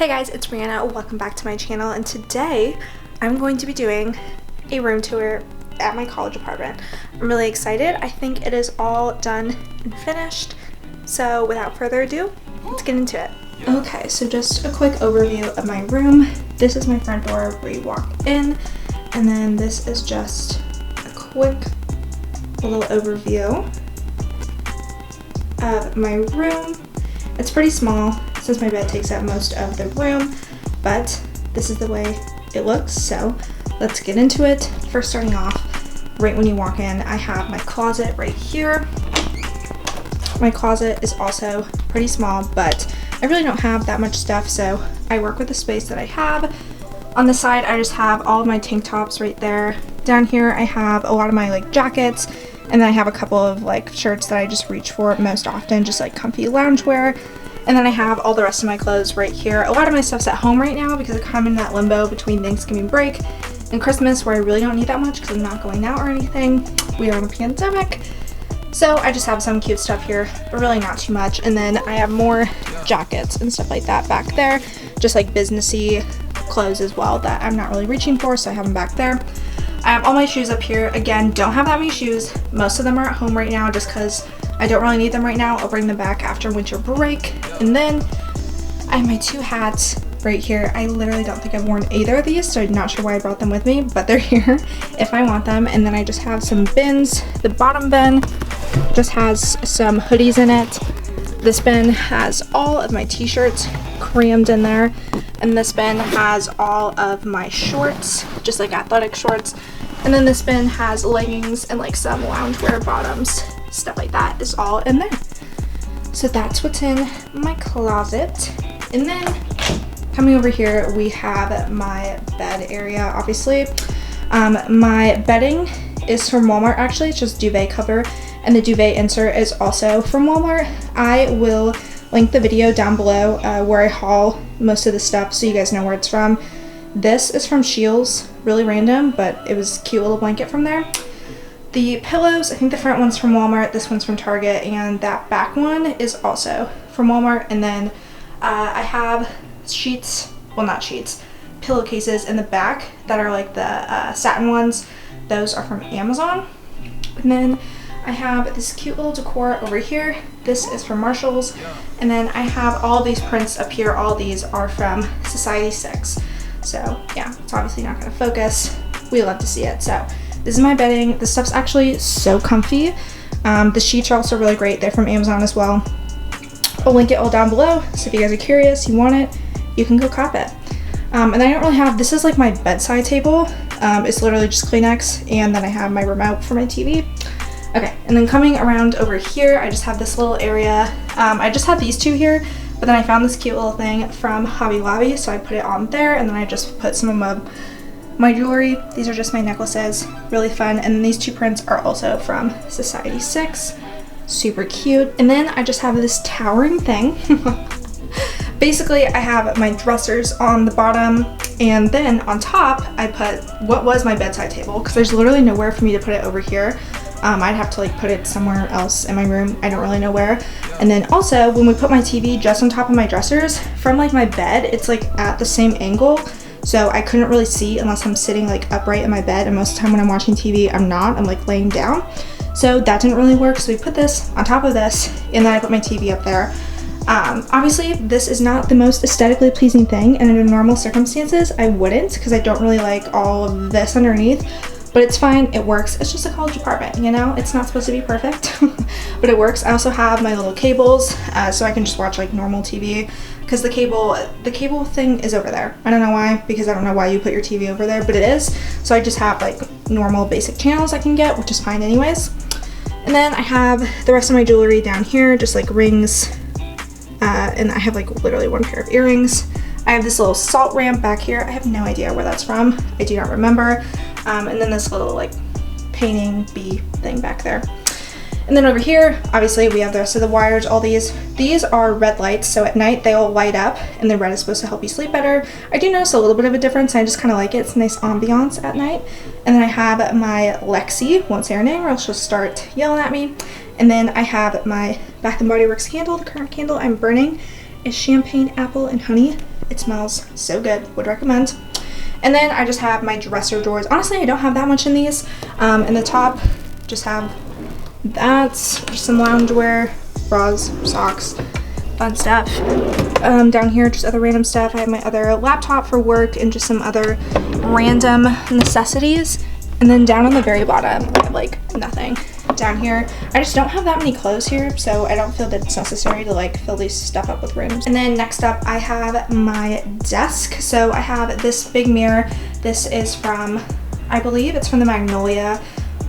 Hey guys, it's Brianna. Welcome back to my channel, and today I'm going to be doing a room tour at my college apartment. I'm really excited. I think it is all done and finished. So without further ado, let's get into it. Okay, so just a quick overview of my room. This is my front door where you walk in, and then this is just a quick little overview of my room. It's pretty small since my bed takes up most of the room, but this is the way it looks, so let's get into it. First, starting off, right when you walk in, I have my closet right here. My closet is also pretty small, but I really don't have that much stuff, so I work with the space that I have. On the side, I just have all of my tank tops right there. Down here, I have a lot of my jackets, and then I have a couple of shirts that I just reach for most often, just comfy loungewear. And then I have all the rest of my clothes right here. A lot of my stuff's at home right now because I'm kind of in that limbo between Thanksgiving break and Christmas where I really don't need that much because I'm not going out or anything. We are in a pandemic. So I just have some cute stuff here, but really not too much. And then I have more jackets and stuff like that back there, just businessy clothes as well that I'm not really reaching for, so I have them back there. I have all my shoes up here. Again, don't have that many shoes. Most of them are at home right now just because I don't really need them right now. I'll bring them back after winter break. And then I have my two hats right here. I literally don't think I've worn either of these, so I'm not sure why I brought them with me, but they're here if I want them. And then I just have some bins. The bottom bin just has some hoodies in it. This bin has all of my t-shirts crammed in there. And this bin has all of my shorts, just athletic shorts. And then this bin has leggings and some loungewear bottoms. Stuff like that is all in there. So that's what's in my closet. And then coming over here, we have my bed area, obviously. My bedding is from Walmart, actually. It's just duvet cover, and the duvet insert is also from Walmart. I will link the video down below where I haul most of the stuff so you guys know where it's from. This is from Scheels, really random, but it was a cute little blanket from there. The pillows, I think the front one's from Walmart, this one's from Target, and that back one is also from Walmart. And then I have sheets, well not sheets, pillowcases in the back that are the satin ones. Those are from Amazon. And then I have this cute little decor over here. This is from Marshalls. And then I have all these prints up here. All these are from Society6. So yeah, it's obviously not gonna focus. We love to see it. So this is my bedding. This stuff's actually so comfy. The sheets are also really great. They're from Amazon as well. I'll link it all down below. So if you guys are curious, you want it, you can go cop it. And I don't really have, this is my bedside table. It's literally just Kleenex, and then I have my remote for my TV. Okay, and then coming around over here, I just have this little area. I just have these two here, but then I found this cute little thing from Hobby Lobby, so I put it on there, and then I just put some of my jewelry. These are just my necklaces, really fun. And then these two prints are also from Society6, super cute. And then I just have this towering thing. Basically, I have my dressers on the bottom, and then on top, I put what was my bedside table, because there's literally nowhere for me to put it over here. I'd have to put it somewhere else in my room. I don't really know where. And then also, when we put my TV just on top of my dressers, from my bed, it's at the same angle. So I couldn't really see unless I'm sitting upright in my bed, and most of the time when I'm watching TV, I'm not. I'm laying down. So that didn't really work. So we put this on top of this, and then I put my TV up there. Obviously, this is not the most aesthetically pleasing thing, and under normal circumstances, I wouldn't, because I don't really like all of this underneath. But it's fine, it works. It's just a college apartment, you know? It's not supposed to be perfect, but it works. I also have my little cables, so I can just watch normal TV, because the cable thing is over there. I don't know why, because I don't know why you put your TV over there, but it is. So I just have normal basic channels I can get, which is fine anyways. And then I have the rest of my jewelry down here, just rings, and I have literally one pair of earrings. I have this little salt ramp back here. I have no idea where that's from. I do not remember. And then this little painting bee thing back there. And then over here, obviously we have the rest of the wires, all these. These are red lights, so at night they all light up, and the red is supposed to help you sleep better. I do notice a little bit of a difference, and I just kind of like it. It's a nice ambiance at night. And then I have my Lexi, won't say her name or else she'll start yelling at me. And then I have my Bath & Body Works candle. The current candle I'm burning is Champagne Apple and Honey. It smells so good. Would recommend. And then I just have my dresser drawers. Honestly, I don't have that much in these. In the top, just have that, just some loungewear, bras, socks, fun stuff. Down here, just other random stuff. I have my other laptop for work and just some other random necessities. And then down on the very bottom, I have like nothing. Down here, I just don't have that many clothes here, so I don't feel that it's necessary to like fill these stuff up with rooms. And then next up, I have my desk. So I have this big mirror. This is from, I believe it's from the Magnolia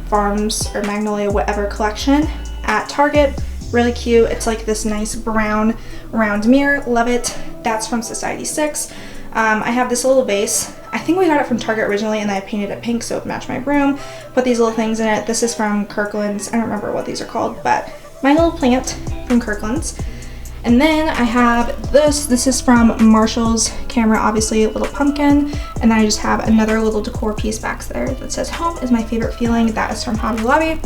Farms or Magnolia whatever collection at Target. Really cute. It's like this nice brown round mirror. Love it. That's from Society 6. I have this little vase. I think we got it from Target originally, and I painted it pink so it matched my room. Put these little things in it. This is from Kirkland's. I don't remember what these are called, but my little plant from Kirkland's. And then I have this. This is from Marshall's camera, obviously, a little pumpkin. And then I just have another little decor piece back there that says home is my favorite feeling. That is from Hobby Lobby.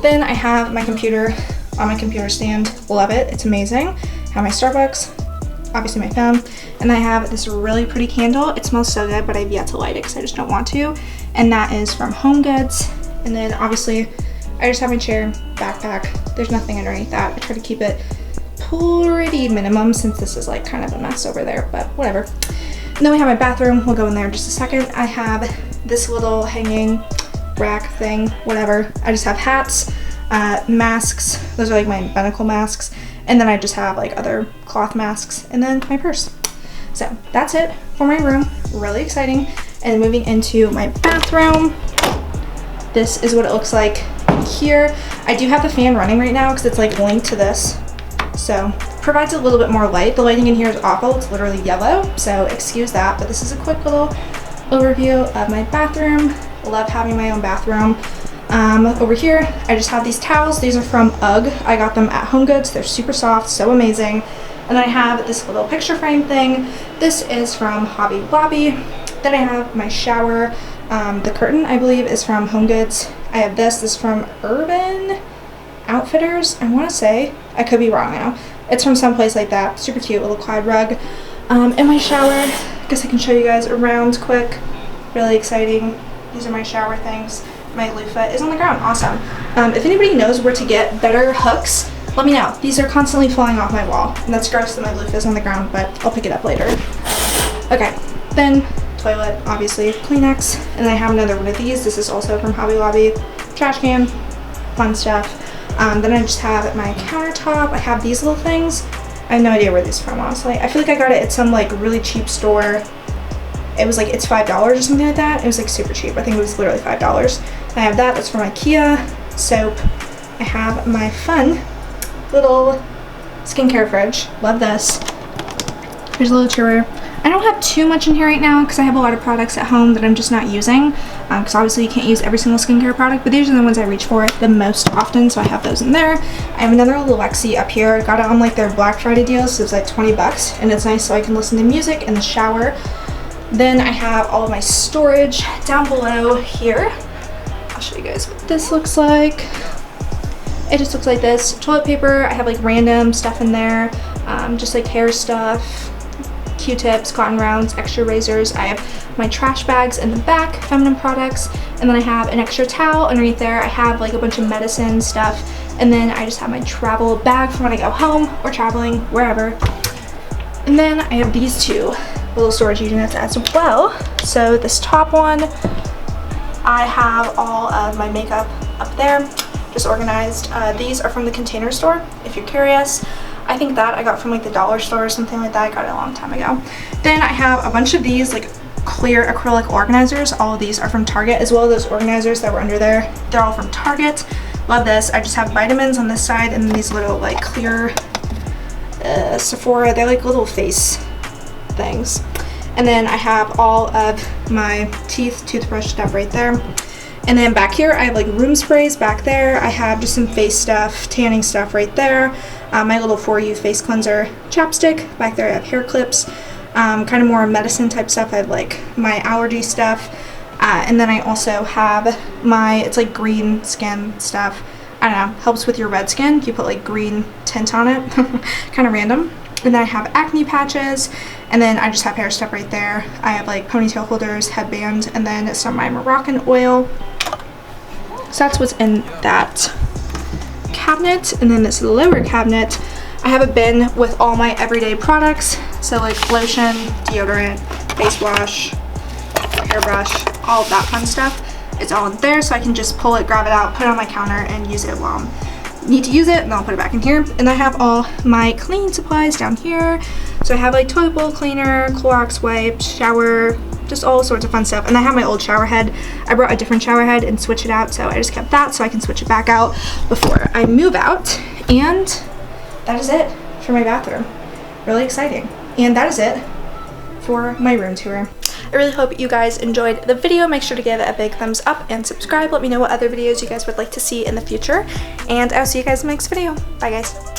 Then I have my computer on my computer stand. Love it. It's amazing. I have my Starbucks. Obviously my phone, and I have this really pretty candle. It smells so good, but I've yet to light it because I just don't want to, and that is from Home Goods. And then obviously I just have my chair, backpack. There's nothing underneath that. I try to keep it pretty minimum since this is like kind of a mess over there, but whatever. And then we have my bathroom. We'll go in there in just a second. I have this little hanging rack thing, whatever. I just have hats, masks. Those are like my medical masks. And then I just have like other cloth masks, and then my purse. So that's it for my room. Really exciting. And moving into my bathroom, this is what it looks like here. I do have the fan running right now because it's like linked to this, so provides a little bit more light. The lighting in here is awful. It's literally yellow, so excuse that, but this is a quick little overview of my bathroom. Love having my own bathroom. Over here, I just have these towels. These are from UGG. I got them at Home Goods. They're super soft, so amazing. And then I have this little picture frame thing. This is from Hobby Lobby. Then I have my shower. The curtain, I believe, is from Home Goods. I have this. This is from Urban Outfitters, I want to say. I could be wrong now. It's from someplace like that. Super cute little Clyde rug. In my shower, I guess I can show you guys around quick. Really exciting. These are my shower things. My loofah is on the ground. Awesome. If anybody knows where to get better hooks, let me know. These are constantly falling off my wall, and that's gross that my loofah is on the ground, but I'll pick it up later. Okay, then toilet, obviously, Kleenex, and then I have another one of these. This is also from Hobby Lobby. Trash can, fun stuff. Then I just have my countertop. I have these little things. I have no idea where these are from, honestly. I feel like I got it at some like really cheap store. It was like, it's $5 or something like that. It was like super cheap. I think it was literally $5. I have that. That's from IKEA. Soap. I have my fun little skincare fridge. Love this. Here's a little tour. I don't have too much in here right now because I have a lot of products at home that I'm just not using. Because obviously you can't use every single skincare product, but these are the ones I reach for the most often, so I have those in there. I have another little Lexi up here. I got it on like their Black Friday deals, so it's like 20 bucks, and it's nice so I can listen to music in the shower. Then I have all of my storage down below here. I'll show you guys what this looks like. It just looks like this. Toilet paper, I have like random stuff in there, just like hair stuff, Q-tips, cotton rounds, extra razors. I have my trash bags in the back, feminine products, and then I have an extra towel underneath there. I have like a bunch of medicine stuff, and then I just have my travel bag for when I go home or traveling, wherever. And then I have these two little storage units as well. So this top one, I have all of my makeup up there, just organized. These are from the Container Store, if you're curious. I think that I got from like the dollar store or something like that. I got it a long time ago. Then I have a bunch of these like clear acrylic organizers. All of these are from Target, as well as those organizers that were under there. They're all from Target. Love this. I just have vitamins on this side and then these little like clear Sephora. They're like little face things. And then I have all of my teeth, toothbrush stuff right there. And then back here, I have like room sprays back there. I have just some face stuff, tanning stuff right there. My little For You face cleanser chapstick. Back there I have hair clips, kind of more medicine type stuff. I have like my allergy stuff. And then I also have my, it's like green skin stuff. I don't know, helps with your red skin. You put like green tint on it, kind of random. And then I have acne patches, and then I just have hair stuff right there. I have like ponytail holders, headband, and then some of my Moroccan oil. So that's what's in that cabinet. And then this lower cabinet, I have a bin with all my everyday products. So like lotion, deodorant, face wash, hairbrush, all of that fun stuff. It's all in there, so I can just pull it, grab it out, put it on my counter, and use it while I need to use it, and then I'll put it back in here. And I have all my cleaning supplies down here. So I have like toilet bowl cleaner, Clorox wipes, shower, just all sorts of fun stuff. And I have my old shower head. I brought a different shower head and switched it out, so I just kept that so I can switch it back out before I move out. And that is it for my bathroom. Really exciting. And that is it for my room tour. I really hope you guys enjoyed the video. Make sure to give it a big thumbs up and subscribe. Let me know what other videos you guys would like to see in the future. And I'll see you guys in the next video. Bye guys.